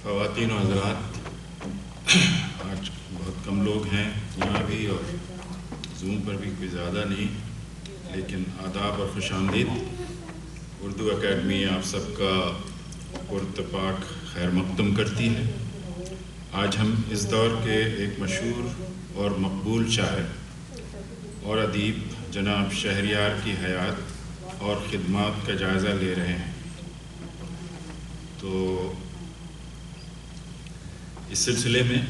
خواتین و حضرات، آج بہت کم لوگ ہیں یہاں بھی اور زوم پر بھی کوئی زیادہ نہیں، لیکن آداب اور خوش آمدید۔ اردو اکیڈمی آپ سب کا پرتپاک خیر مقدم کرتی ہے۔ آج ہم اس دور کے ایک مشہور اور مقبول شاعر اور ادیب جناب شہریار کی حیات اور خدمات کا جائزہ لے رہے ہیں۔ تو اس سلسلے میں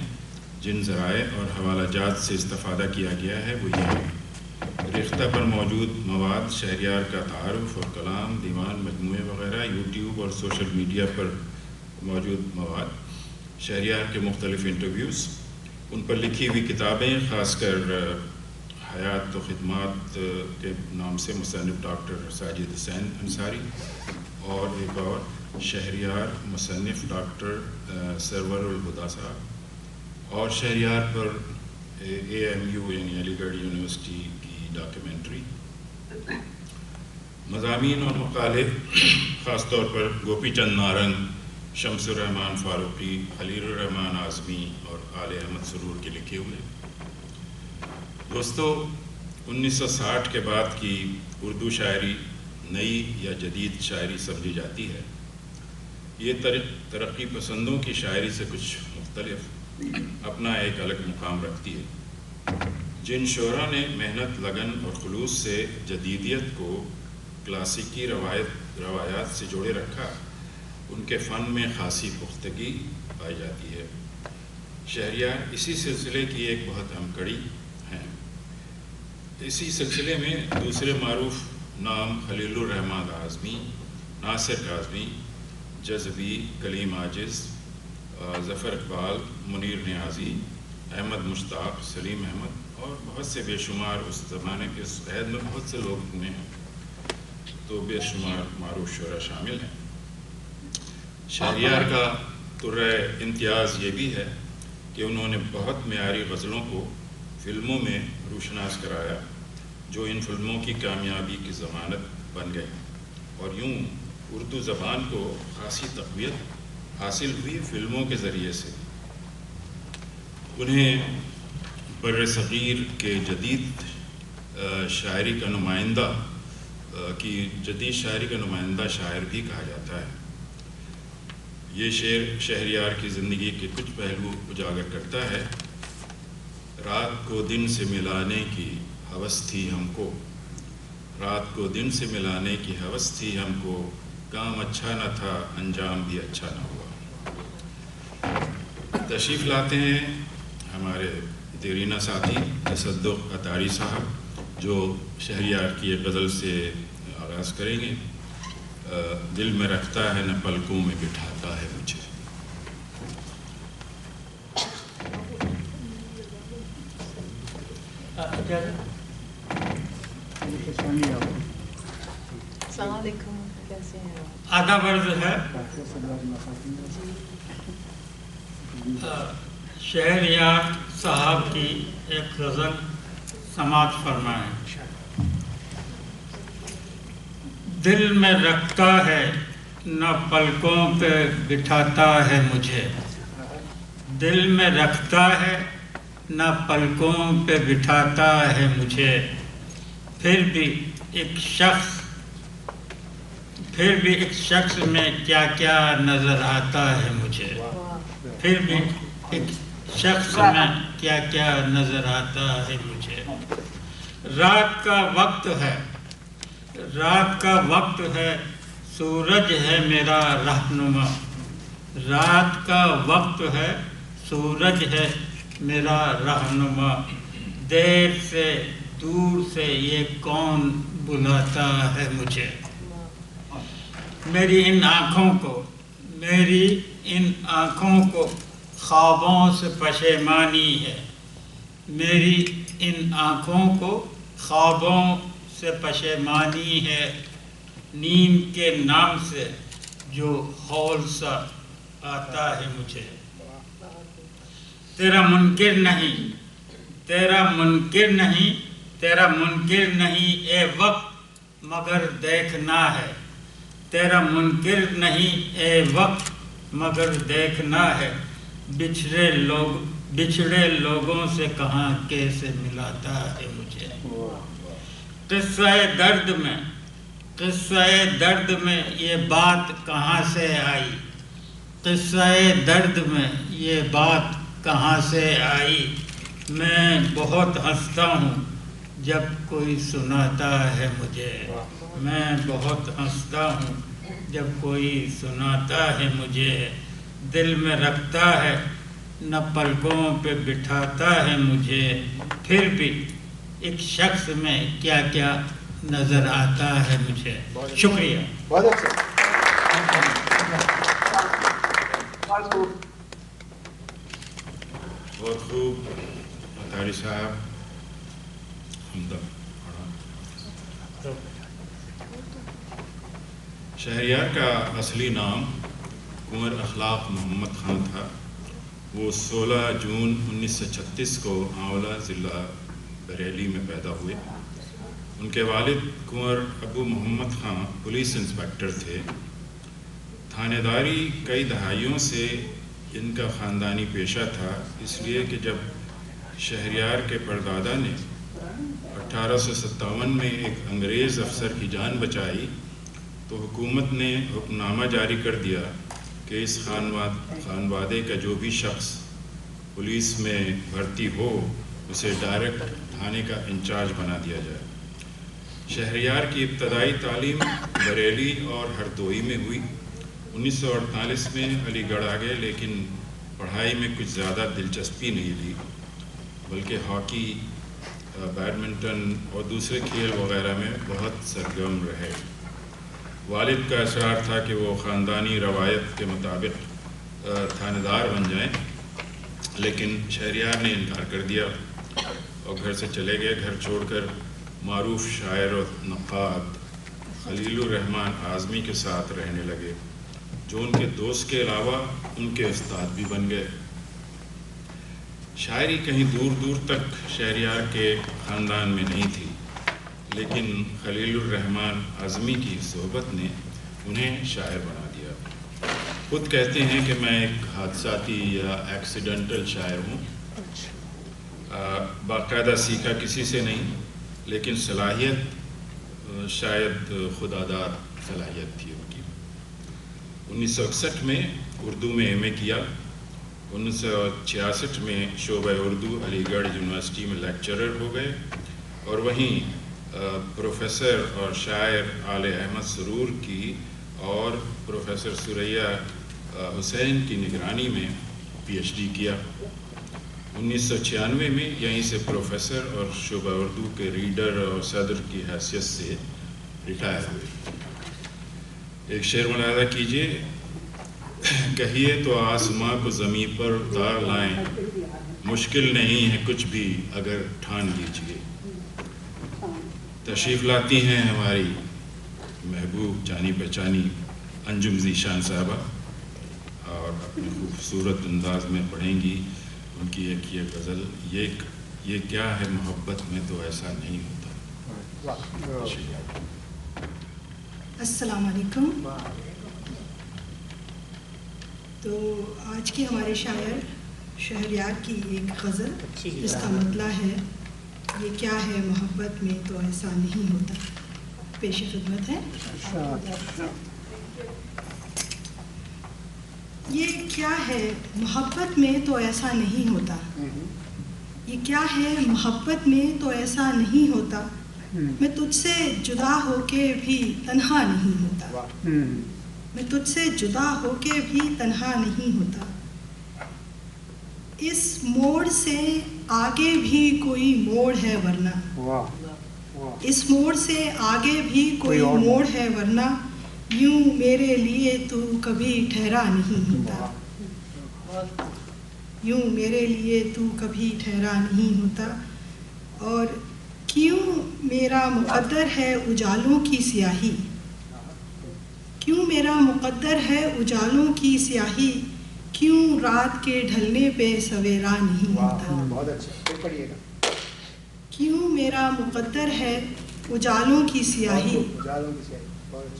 جن ذرائع اور حوالہ جات سے استفادہ کیا گیا ہے وہ یہ ہے: ریختہ پر موجود مواد، شہریار کا تعارف اور کلام، دیوان، مجموعے وغیرہ، یوٹیوب اور سوشل میڈیا پر موجود مواد، شہریار کے مختلف انٹرویوز، ان پر لکھی ہوئی کتابیں، خاص کر حیات و خدمات کے نام سے مصنف ڈاکٹر ساجد حسین انصاری، اور ایک اور شہریار مصنف ڈاکٹر سرور الہدا صاحب، اور شہریار پر AMU یعنی علی گڑھ یونیورسٹی کی ڈاکیومنٹری، مضامین اور مقالے خاص طور پر گوپی چند نارنگ، شمس الرحمن فاروقی، خلیل الرحمن اعظمی اور آل احمد سرور کے لکھے ہوئے۔ دوستو، 1960 کے بعد کی اردو شاعری نئی یا جدید شاعری سمجھی جاتی ہے۔ یہ ترقی پسندوں کی شاعری سے کچھ مختلف، اپنا ایک الگ مقام رکھتی ہے۔ جن شعراء نے محنت، لگن اور خلوص سے جدیدیت کو کلاسیکی روایات سے جوڑے رکھا، ان کے فن میں خاصی پختگی پائی جاتی ہے۔ شہریار اسی سلسلے کی ایک بہت اہم کڑی ہیں۔ اسی سلسلے میں دوسرے معروف نام خلیل الرحمن اعظمی، ناصر کاظمی، جذبی، کلیم عاجز، ظفر اقبال، منیر نیازی، احمد مشتاق، سلیم احمد اور بہت سے بے شمار، اس زمانے کے اس عہد میں بہت سے لوگ ہوئے ہیں، تو بے شمار معروف شعراء شامل ہیں۔ شہریار کا ترہ امتیاز یہ بھی ہے کہ انہوں نے بہت معیاری غزلوں کو فلموں میں روشناس کرایا، جو ان فلموں کی کامیابی کی ضمانت بن گئی، اور یوں اردو زبان کو خاصی تقویت حاصل ہوئی فلموں کے ذریعے سے۔ انہیں بر صغیر کے جدید شاعری کا نمائندہ شاعر بھی کہا جاتا ہے۔ یہ شعر شہریار کی زندگی کے کچھ پہلو اجاگر کرتا ہے۔ رات کو دن سے ملانے کی ہوس تھی ہم کو، رات کو دن سے ملانے کی ہوس تھی ہم کو، کام اچھا نہ تھا انجام بھی اچھا نہ ہوا۔ تشریف لاتے ہیں ہمارے دیرینہ ساتھی تصدق اطاری صاحب، جو شہریار کی ایک غزل سے آغاز کریں گے: دل میں رکھتا ہے نہ پلکوں میں بٹھاتا ہے مجھے۔ السلام علیکم، کیسے ہیں؟ آداب عرض ہے۔ شہریار صاحب کی ایک غزل سماعت فرمائیں۔ دل میں رکھتا ہے نہ پلکوں پہ بٹھاتا ہے مجھے، دل میں رکھتا ہے نہ پلکوں پہ بٹھاتا ہے مجھے، پھر بھی ایک شخص میں کیا کیا نظر آتا ہے مجھے، پھر بھی ایک شخص میں کیا کیا نظر آتا ہے مجھے۔ رات کا وقت ہے، رات کا وقت ہے، سورج ہے میرا رہنما، رات کا وقت ہے، سورج ہے میرا رہنما، دیر سے دور سے یہ کون بلاتا ہے مجھے۔ میری ان آنکھوں کو خوابوں سے پشیمانی ہے، میری ان آنکھوں کو خوابوں سے پشیمانی ہے، نیند کے نام سے جو ہول سا آتا ہے مجھے۔ تیرا منکر نہیں، تیرا منکر نہیں، تیرا منکر نہیں اے وقت مگر دیکھنا ہے، تیرا منکر نہیں اے وقت मगर देखना है बिछड़े लोगों से कहाँ कैसे मिलाता है मुझे। किस्सा-ए दर्द में ये बात कहाँ से आई, किस्सा-ए दर्द में ये बात कहाँ से आई। मैं बहुत हंसता हूँ जब कोई सुनाता है मुझे, मैं बहुत हंसता हूँ जब कोई सुनाता है मुझे। दिल में रखता है न पलकों पे बिठाता है मुझे, फिर भी एक शख्स में क्या क्या नज़र आता है मुझे। शुक्रिया। बहुत अच्छा। बहुत खूब अतारी साहब। शहरयार का असली नाम कुंवर अखलाक मोहम्मद खान था। वो 16 जून 1936 को आंवला ज़िला बरेली में पैदा हुए। उनके वालिद कुंवर अबू मोहम्मद खान पुलिस इंस्पेक्टर थे। थानेदारी कई दहाइयों से इनका ख़ानदानी पेशा था, इसलिए कि जब शहरयार के परदादा ने 1857 में एक अंग्रेज़ अफसर की जान बचाई तो हुकूमत ने हुक्मनामा जारी कर दिया कि इस खानवादे का जो भी शख्स पुलिस में भर्ती हो उसे डायरेक्ट थाने का इंचार्ज बना दिया जाए। शहरयार की इब्तदाई तालीम बरेली और हरदोई में हुई। 1948 में अलीगढ़ आ गए, लेकिन पढ़ाई में कुछ ज़्यादा दिलचस्पी नहीं ली, बल्कि हॉकी, बैडमिंटन और दूसरे खेल वगैरह में बहुत सरगर्म रहे। वालिद का इसरार था कि वो ख़ानदानी रवायत के मुताबिक थानेदार बन जाएं, लेकिन शहरयार ने इनकार कर दिया और घर से चले गए। घर छोड़कर मारूफ शायर और नक़ाद खलीलुर रहमान आज़मी के साथ रहने लगे, जो उनके दोस्त के अलावा उनके उस्ताद भी बन गए। शायरी कहीं दूर दूर तक शहरयार के ख़ानदान में नहीं थी, लेकिन खलीलुर रहमान आज़मी की सोहबत ने उन्हें शायर बना दिया। खुद कहते हैं कि मैं एक हादसाती या एक्सीडेंटल शायर हूँ, बाकायदा सीखा किसी से नहीं, लेकिन सलाहियत शायद खुदादार सलाहियत थी उनकी। 1961 में उर्दू में एमए किया। 1966 में शोबा उर्दू अलीगढ़ यूनिवर्सिटी में लेक्चरर हो गए और वहीं प्रोफेसर और शायर आले अहमद सरूर की और प्रोफेसर सुरैया हुसैन की निगरानी में पीएचडी किया। 1996 में यहीं से प्रोफेसर और शोबा उर्दू के रीडर और सदर की हैसियत से रिटायर हुए। एक शेर मुलाहिज़ा कीजिए। कहिए तो आसमां को ज़मीं पर उतार लाएं, मुश्किल नहीं है कुछ भी अगर ठान लीजिए। तशरीफ़ लाती हैं हमारी महबूब जानी पहचानी अंजुम ज़ीशान साहबा और अपने खूबसूरत अंदाज में पढ़ेंगी उनकी एक ये गज़ल, ये क्या है मोहब्बत में तो ऐसा नहीं होता। अस्सलाम वालेकुम। तो आज की हमारे शायर शहरयार की एक गज़ल जिसका मतलब है ये क्या है मोहब्बत में तो ऐसा नहीं होता, पेश खिदमत है। ये क्या है मोहब्बत में तो ऐसा नहीं होता, ये क्या है मोहब्बत में तो ऐसा नहीं होता, मैं तुझसे जुदा होके भी तन्हा नहीं होता, मैं तुझसे जुदा होके भी तन्हा नहीं होता। इस मोड़ से आगे भी कोई मोड़ है वरना, इस मोड़ से आगे भी कोई मोड़ है वरना, यूं मेरे लिए तू कभी ठहरा नहीं होता, यूं मेरे लिए तू कभी ठहरा नहीं होता। और क्यों मेरा मुक़द्दर है उजालों की स्याही, क्यों मेरा मुक़द्दर है उजालों की स्याही, क्यों रात के ढलने पे सवेरा नहीं होता, क्यों मेरा मुक़द्दर है उजालों की स्याही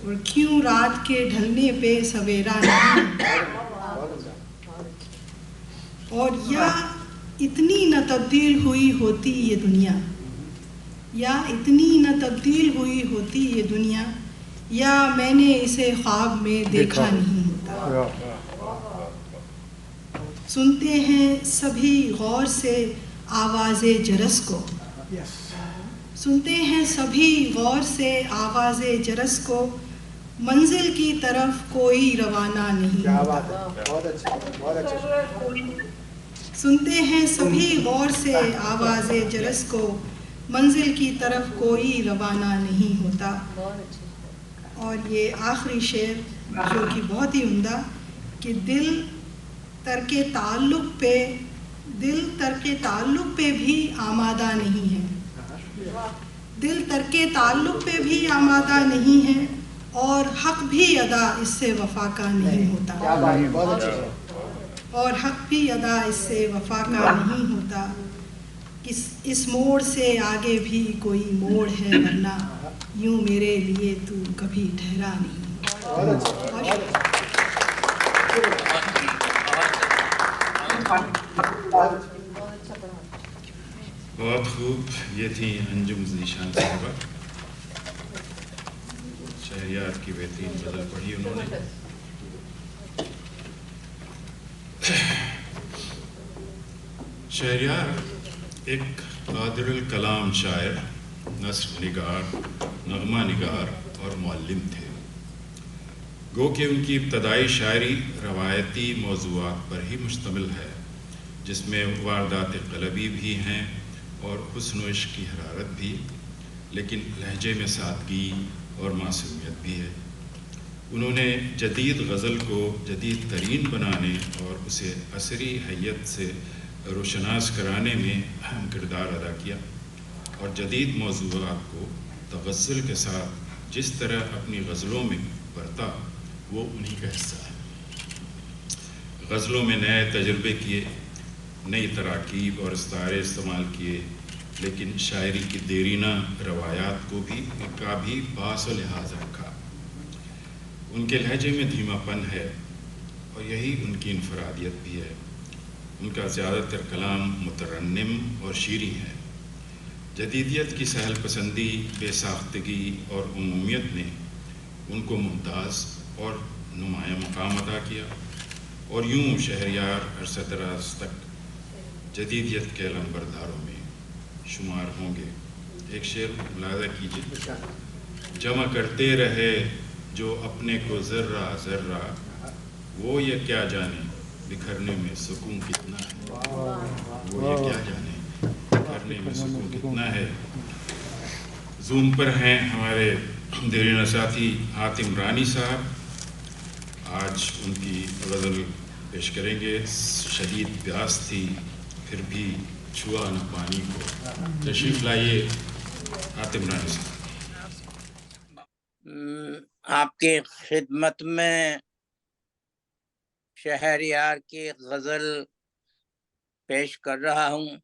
और क्यों रात के ढलने पे सवेरा नहीं होता। اور یا اتنی نہ تبدیل ہوئی ہوتی یہ دنیا، یا اتنی نہ تبدیل ہوئی ہوتی یہ دنیا، یا میں نے اسے خواب میں دیکھا نہیں ہوتا۔ سنتے ہیں سبھی غور سے آواز جرس کو، سنتے ہیں سبھی غور سے آواز جرس کو، منزل کی طرف کوئی روانہ نہیں ہوتا۔ سنتے ہیں سبھی غور سے آواز جرس کو، منزل کی طرف کوئی روانہ نہیں ہوتا۔ اور یہ آخری شعر جو کہ بہت ہی عمدہ، کہ دل ترک تعلق پہ بھی آمادہ نہیں ہے، دل ترک تعلق پہ بھی آمادہ نہیں ہے، اور حق بھی ادا اس سے وفا کا نہیں ہوتا، اور حق بھی ادا اس سے وفا کا نہیں ہوتا۔ اس موڑ سے آگے بھی کوئی موڑ ہے، ورنہ یوں میرے لیے تو کبھی ٹھہرا نہیں۔ بہت خوب، یہ تھی انجم ذیشان صاحبہ، شہریار کی بہترین غزل پڑھی انہوں نے۔ شہریار ایک قادر الکلام شاعر، نثر نگار، نغمہ نگار اور معلم تھے۔ گو کہ ان کی ابتدائی شاعری روایتی موضوعات پر ہی مشتمل ہے، جس میں واردات قلبی بھی ہیں اور حسن و عشق کی حرارت بھی، لیکن لہجے میں سادگی اور معصومیت بھی ہے۔ انہوں نے جدید غزل کو جدید ترین بنانے اور اسے عصری حیت سے روشناس کرانے میں اہم کردار ادا کیا، اور جدید موضوعات کو تغزل کے ساتھ جس طرح اپنی غزلوں میں برتا، وہ انہی کا حصہ ہے۔ غزلوں میں نئے تجربے کیے، نئی تراکیب اور استعارے استعمال کیے، لیکن شاعری کی دیرینہ روایات کا بھی باس و لحاظ رکھا۔ ان کے لہجے میں دھیما پن ہے، اور یہی ان کی انفرادیت بھی ہے۔ ان کا زیادہ تر کلام مترنم اور شیریں ہے۔ جدیدیت کی سہل پسندی، بے ساختگی اور عمومیت نے ان کو ممتاز اور نمایاں مقام عطا کیا، اور یوں شہریار عرصہ دراز تک جدیدیت کے علمبرداروں میں شمار ہوں گے۔ ایک شعر ملاحظہ کیجیے: جمع کرتے رہے جو اپنے کو ذرہ ذرہ، وہ یہ کیا جانے بکھرنے میں سکون کتنا ہے، وہ یہ کیا جانے بکھرنے میں سکون کتنا ہے۔ زوم پر ہیں ہمارے دیرینہ ساتھی حاتم رانی صاحب، آج ان کی غزل پیش کریں گے، شدید پیاس تھی پھر بھی چھوا نہ پانی کو۔ تشریف لائیے حاتم رانی صاحب۔ آپ کی خدمت میں شہریار کی غزل پیش کر رہا ہوں۔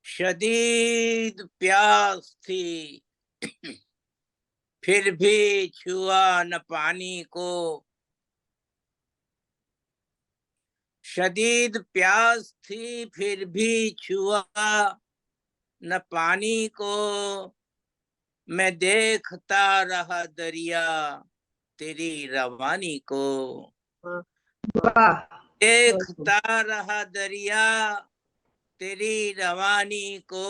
شدید پیاس تھی پھر بھی چھوا نہ پانی کو، شدید پیاس تھی پھر بھی چھوا نہ پانی کو، میں دیکھتا رہا دریا تیری روانی کو، دیکھتا رہا دریا تیری روانی کو،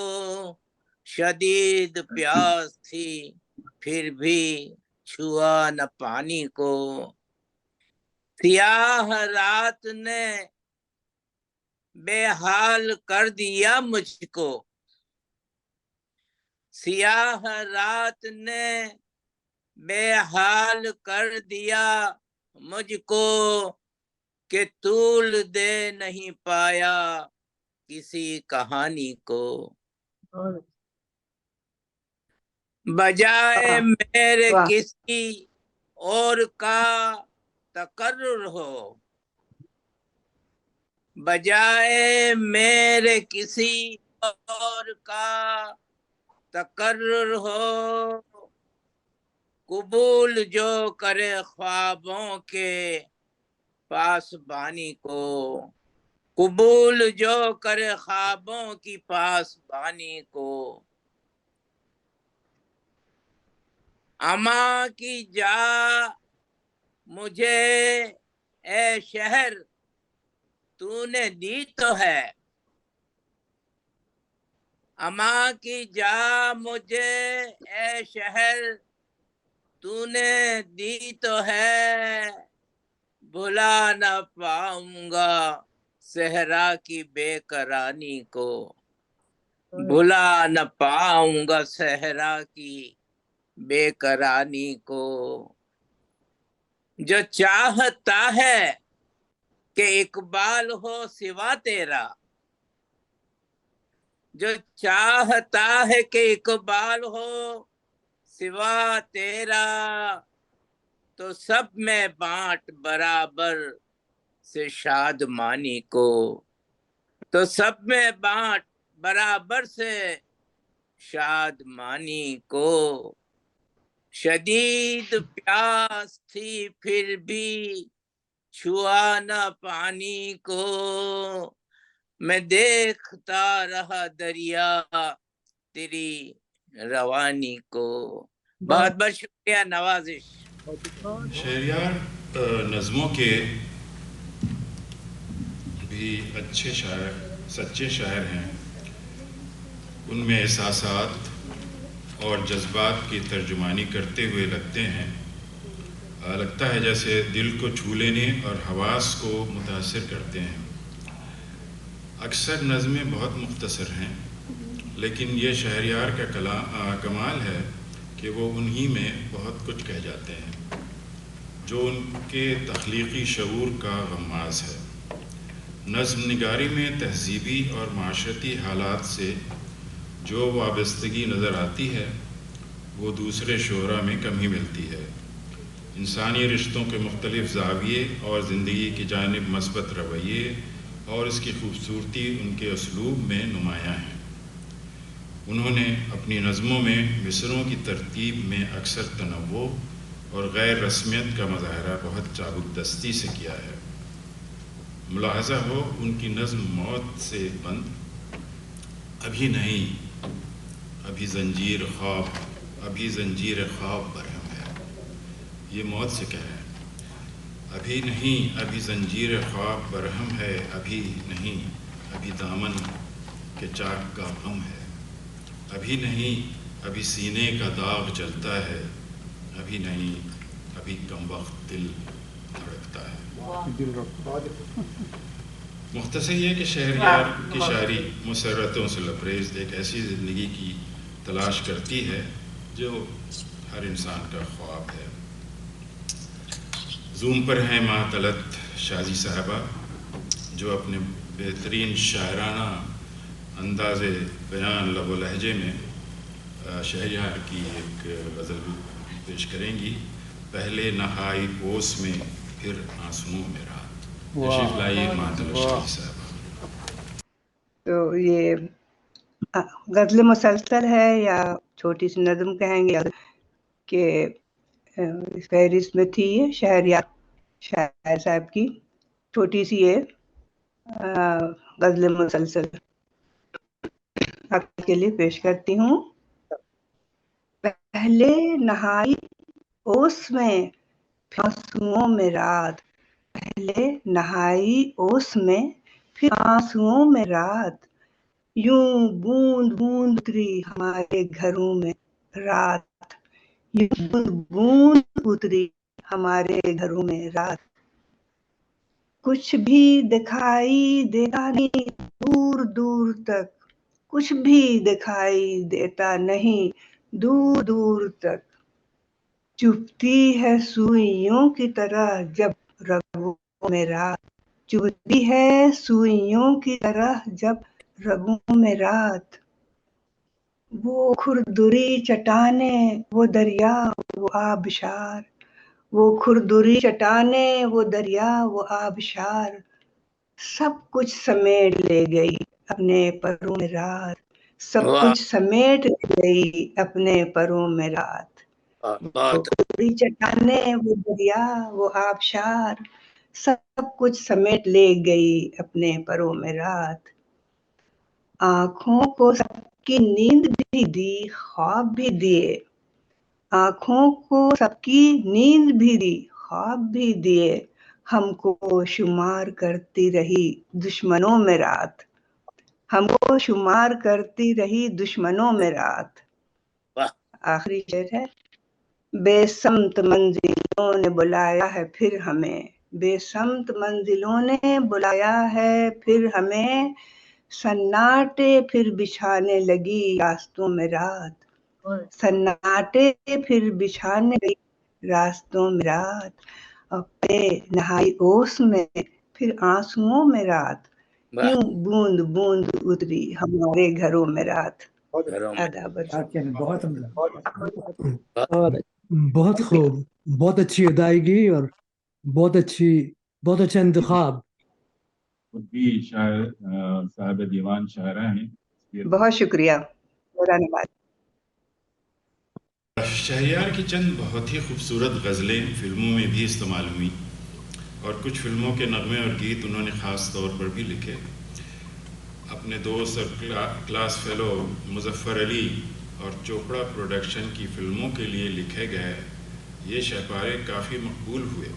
شدید پیاس تھی پھر بھی چھوا نہ پانی کو، سیاہ رات نے بے حال کر دیا مجھ کو، سیاہ رات نے بے حال کر دیا مجھ کو، کہ طول دے نہیں پایا کسی کہانی کو، بجائے میرے کسی اور کا تقرر ہو، بجائے میرے کسی اور کا تقرر ہو، قبول جو کرے خوابوں کے पासबानी को, कबूल जो करे ख्वाबों की पासबानी को। अमा की जा मुझे ए शहर तूने दी तो है, अमा की जा मुझे ए शहर तूने दी तो है, भुला न पाऊंगा सहरा की बेकरानी को, भुला न पाऊंगा सहरा की बेकरानी को। जो चाहता है कि इकबाल हो सिवा तेरा, जो चाहता है कि इकबाल हो सिवा तेरा, तो सब में बांट बराबर से शादमानी को, तो सब में बांट बराबर से शादमानी को। शदीद प्यास थी फिर भी छुआ न पानी को, मैं देखता रहा दरिया तेरी रवानी को। बहुत बहुत शुक्रिया नवाजिश। शहरयार नज़मों के भी अच्छे शायर, सच्चे शायर हैं। उनमें एहसासात और जज्बात की तर्जुमानी करते हुए लगते हैं, लगता है जैसे दिल को छू लेने और हवास को मुतासिर करते हैं। अक्सर नज़में बहुत मुख्तसर हैं, लेकिन ये शहरयार का कमाल है कि वो उन्हीं में बहुत कुछ कह जाते हैं जो उनके तख्लीकी शऊर का गम्माज़ है। नज़्म निगारी में तहज़ीबी और माशरती हालात से जो वाबस्तगी नज़र आती है वो दूसरे शोहरा में कम ही मिलती है। इंसानी रिश्तों के मुख्तलिफ़ ज़ाविये और ज़िंदगी की जानिब मस्बत रवैये और इसकी खूबसूरती उनके उसलूब में नुमायाँ हैं। उन्होंने अपनी नज़मों में मिसरों की तरतीब में अक्सर तनव्वो और गैर रस्मियत का मुज़ाहरा बहुत चाबुकदस्ती से किया है। मुलाहज़ा हो उनकी नज़्म मौत से बंद, अभी नहीं अभी ज़ंजीर ख्वाब, अभी ज़ंजीर ख्वाब बरहम है। ये मौत से कह रहे हैं, अभी नहीं अभी ज़ंजीर ख्वाब बरहम है, अभी नहीं अभी दामन के चाक का गम है, अभी नहीं अभी सीने का दाग जलता है, अभी नहीं अभी कमबख्त दिल धड़कता है। मुख्तसर ये कि शहरयार की शायरी मुसर्रतों से लबरेज़ एक ऐसी ज़िंदगी की तलाश करती है जो हर इंसान का ख्वाब है। ज़ूम पर हैं मातलत शाजी साहबा, जो अपने बेहतरीन शायराना अंदाज़े बयान लब व लहजे में शहरयार की एक गज़ल पेश करेंगी। पहले नहाई ओस में फिर आंसुओं में रात। तशरीफ़ लाइए मातलत शाजी साहबा। तो ये गज़ल मुसलसल है या छोटी सी नज़म कहेंगे कि फहरिस्त में थी ये शहरयार शायर साहब की छोटी सी ये गज़ल मुसलसल आपके लिए पेश करती हूँ। पहले नहाई ओस में फिर आंसुओं में रात, पहले नहाई ओस में फिर आंसुओं में रात, यूं बूंद बूंद उतरी हमारे घरों में रात, यूं बूंद बूंद उतरी हमारे घरों में रात। कुछ भी दिखाई देता नहीं दूर दूर तक, कुछ भी दिखाई देता नहीं दूर दूर तक, चुभती है सुइयों की तरह जब रगों में रात, चुभती है सुइयों की तरह जब रगों में रात। वो खुरदुरी चट्टाने वो दरिया वो आबशार, वो खुरदुरी चट्टाने वो दरिया वो आबशार, सब कुछ समेट ले गई अपने परों में रात, सब कुछ समेट ले गई अपने परों में रात। वो खुरदुरी चट्टाने वो दरिया वो आबशार, सब कुछ समेट ले गई अपने परों में रात। आँखों को सबकी नींद भी दी, ख्वाब भी दिए, आँखों को सबकी नींद भी दी, ख्वाब भी दिए, हमको शुमार करती रही दुश्मनों में रात, हमको शुमार करती रही दुश्मनों में रात। आखिरी शेर है, बेसमत मंजिलों ने बुलाया है फिर हमें, बेसमत मंजिलों ने बुलाया है फिर हमें, सन्नाटे फिर बिछाने लगी रास्तों में रात, सन्नाटे फिर बिछाने लगी रास्तों में रात, अपने नहाई ओस में फिर आंसुओं में रात, यूं बूंद बूंद उतरी हमारे घरों में रात। बहुत खूब, बहुत अच्छी अदायगी और बहुत अच्छा इंतखाब। भी शायर साहब दीवान शायरा हैं। बहुत शुक्रिया, धन्यवाद। शहरयार की चंद बहुत ही खूबसूरत गज़लें फिल्मों में भी इस्तेमाल हुई और कुछ फिल्मों के नगमे और गीत उन्होंने ख़ास तौर पर भी लिखे। अपने दोस्त और क्लास फेलो मुज़फ़्फ़र अली और चोपड़ा प्रोडक्शन की फिल्मों के लिए लिखे गए ये शहपारे काफ़ी मकबूल हुए,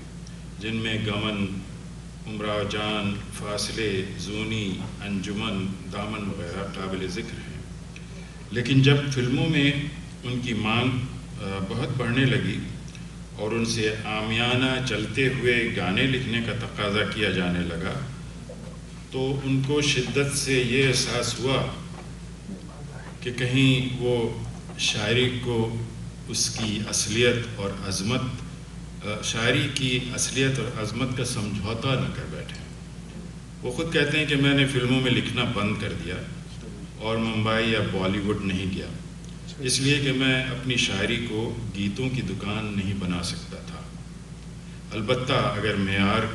जिनमें गमन, उमराव जान, फासले, जूनी, अंजुमन, दामन वगैरह काबिल ज़िक्र हैं। लेकिन जब फिल्मों में उनकी मांग बहुत बढ़ने लगी और उनसे आमियाना चलते हुए गाने लिखने का तकाजा किया जाने लगा, तो उनको शिद्दत से ये एहसास हुआ कि कहीं वो शायरी को उसकी असलियत और अज़मत, शायरी की असलियत और अज़मत का समझौता न कर बैठे। वो ख़ुद कहते हैं कि मैंने फ़िल्मों में लिखना बंद कर दिया और मुंबई या बॉलीवुड नहीं गया, इसलिए कि मैं अपनी शायरी को गीतों की दुकान नहीं बना सकता था। अलबत्ता अगर मेयार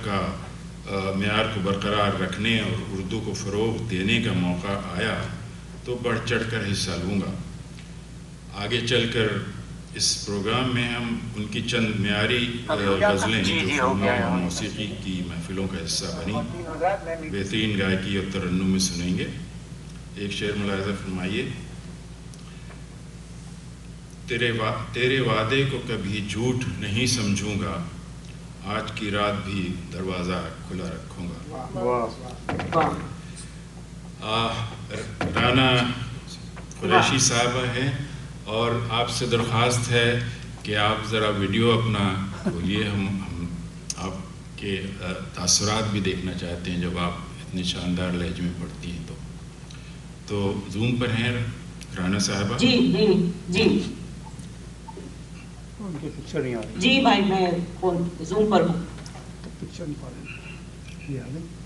को बरकरार रखने और उर्दू को फ़रोग़ देने का मौका आया तो बढ़ चढ़ कर हिस्सा लूँगा। आगे चलकर इस प्रोग्राम में हम उनकी चंद मेयारी गज़लें जो फिल्मों और मौसीकी की महफ़िलों का हिस्सा बनी बेहतरीन गायकी और तरन्नुम में सुनेंगे। एक शेर मुलाहिज़ा फरमाइए। तेरे वादे को कभी झूठ नहीं समझूंगा, आज की रात भी दरवाज़ा खुला रखूंगा। राना कुरैशी साहबा हैं और आपसे दरख्वास्त है कि आप ज़रा वीडियो अपना खोलिए, हम आपके तासुरात भी देखना चाहते हैं जब आप इतने शानदार लहजे में पढ़ती हैं। तो जूम पर हैं राना साहबा? जी जी जी जी भाई, मैं जूम पर हूँ।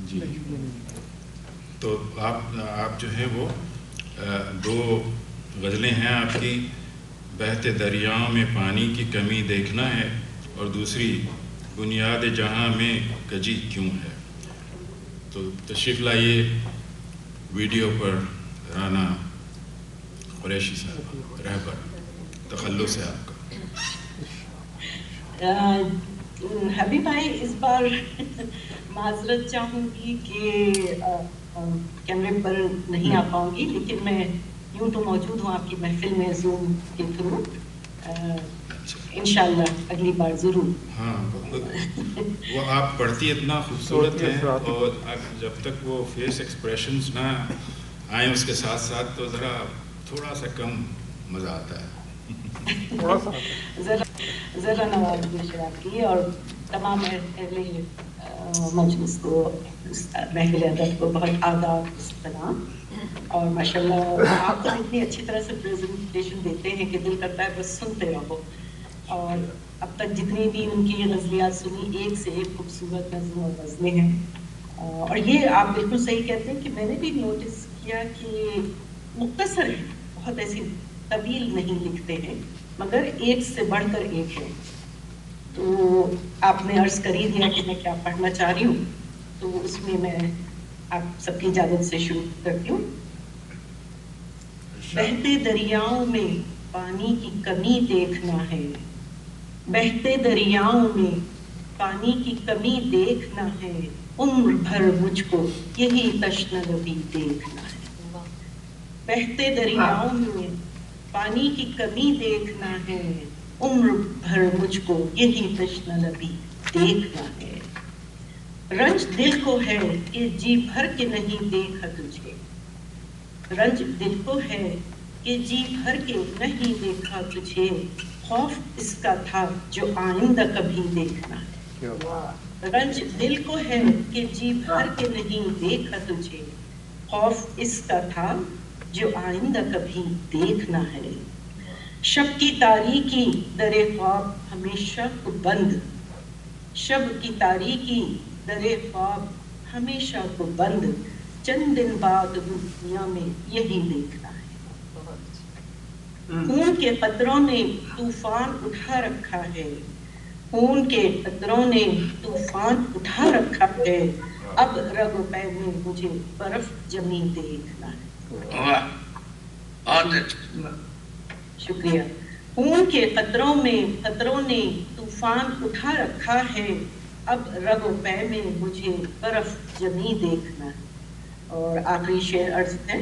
जी, तो आप जो है वो दो गज़लें हैं आपकी, बहते दरियाओं में पानी की कमी देखना है और दूसरी बुनियाद जहां में कजी क्यों है। तो तशरीफ़ लाइए वीडियो पर राना कुरैशी साहब, रहबर, तखल्लुस है आपका। हबीब भाई, इस बार माजरत चाहूँगी कि कैमरे पर नहीं आ पाऊँगी, लेकिन मैं यूँ तो मौजूद हूँ आपकी महफिल में जूम के थ्रू। इंशाल्लाह अगली बार ज़रूर। हाँ, वो आप पढ़ती इतना खूबसूरत है और जब तक वो फेस एक्सप्रेशंस ना आए उसके साथ साथ तो ज़रा थोड़ा सा कम मज़ा आता है। ज़रा नवाज़ आपकी और तमाम अहले मजलिस को, महफिल अदब को बहुत आदाब सलाम। और माशाल्लाह आप तो इतनी अच्छी तरह से प्रेजेंटेशन देते हैं कि दिल करता है बस सुनते रहो। और अब तक जितनी भी उनकी गज़लियात सुनी, एक से एक खूबसूरत नज़्म और गज़लें हैं। और ये आप बिल्कुल सही कहते हैं कि मैंने भी नोटिस किया कि मुख्तसर है, बहुत ऐसी तवील नहीं लिखते हैं, मगर एक से बढ़कर एक है। तो आपने अर्ज़ कर ही दिया कि मैं क्या पढ़ना चाह रही हूँ, तो उसमें मैं आप सबकी इजाज़त से शुरू करती हूँ। बहते दरियाओं में पानी की कमी देखना है, बहते दरियाओं में पानी की कमी देखना है, उम्र भर मुझको यही तश्नलबी देखना है। बहते दरियाओं में पानी की कमी देखना है, उम्र भर मुझको यही तश्नलबी देखना है। रंज दिल को है कि जी भर के नहीं देखा तुझे, रंज दिल को है कि जी भर के नहीं देखा तुझे, खौफ इसका था जो आइंदा कभी देखना है। रंज दिल को है कि जी भर के नहीं देखा तुझे, खौफ इसका था जो आइंदा कभी देखना है। शब की तारीकी दरे ख्वाब हमेशा को बंद, शब की तारीकी दरे ख्वाब हमेशा को बंद, चंद दिन बाद दुनिया में यही देखना है। खून के कतरों ने तूफान उठा रखा है, खून के कतरों ने तूफान उठा रखा है, अब रगो पै में मुझे बर्फ जमी देखना है। शुक्रिया। खून के कतरों ने तूफान उठा रखा है, अब रगो पै में मुझे बर्फ जमी देखना है। और आखिरी शेर अर्ज है,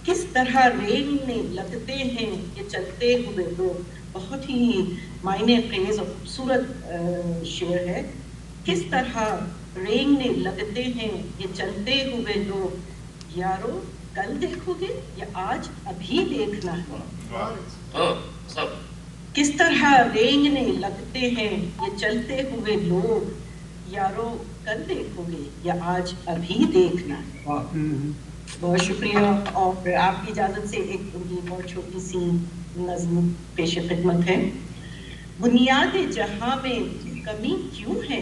किस तरह रेंगने लगते हैं ये चलते हुए लोग। बहुत ही मायने खेज और खूबसूरत शेर है। किस तरह रेंगने लगते हैं ये चलते हुए लोग, यारो कल देखोगे या आज अभी देखना है। किस तरह रेंगने लगते हैं ये चलते हुए लोग, यारो कल देखोगे या आज अभी देखना है। बहुत शुक्रिया। और आपकी इजाज़त से एक उनकी बहुत छोटी सी नज़्म पेश खिदमत है। बुनियाद जहां में कमी क्यों है,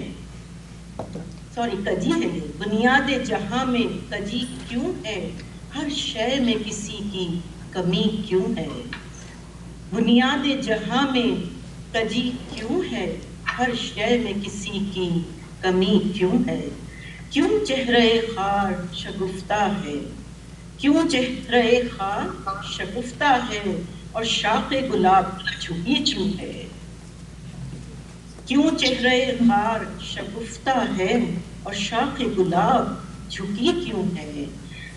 सॉरी कजी है ये, बुनियाद जहां में कजी क्यों है, हर शय में किसी की कमी क्यों है। बुनियाद जहां में कजी क्यों है, हर शय में किसी की कमी क्यों है। क्यों चेहरे खार शगुफ्ता है, क्यों चेहरे खार शगुफ्ता है, और शाखे गुलाब झुकी क्यों है। क्यों चेहरे खार शगुफ्ता है, और शाखे गुलाब झुकी क्यों है।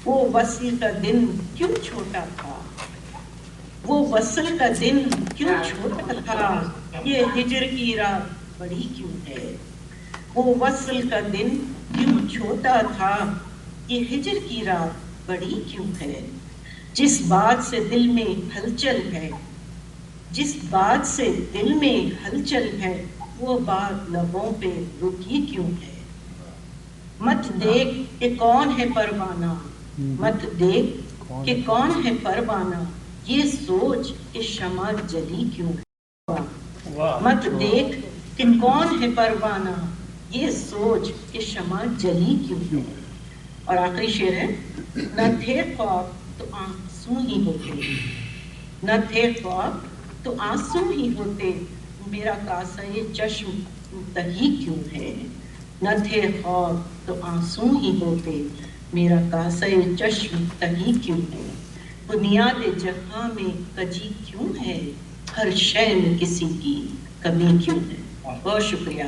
वो वस्ल का दिन क्यों छोटा था, वो वस्ल का दिन क्यों छोटा था, ये हिजर की रात बड़ी क्यों है। वो वस्ल का दिन क्यों छोटा था, ये हिजर की रात बड़ी क्यों है। जिस बात से दिल में हलचल है, जिस बात से दिल में हलचल है, वो बात लबों पे रुकी क्यों है। मत देख कि कौन है परवाना, मत देख कि कौन है परवाना, ये सोच कि शमा जली क्यों है। मत देख कि कौन है परवाना, ये सोच कि शमा जली क्यों है। और आखिरी शेर है, न थे ख्वाब तो आंसू ही होते, न थे ख्वाब तो आंसू ही होते, मेरा कासा ये चश्म तही क्यों है। न थे ख्वाब तो आंसू ही होते, मेरा कासा ये चश्म तही क्यों है। बुनियाद जहां में कजी क्यों है, हर शय में किसी की कमी क्यों है। बहुत शुक्रिया।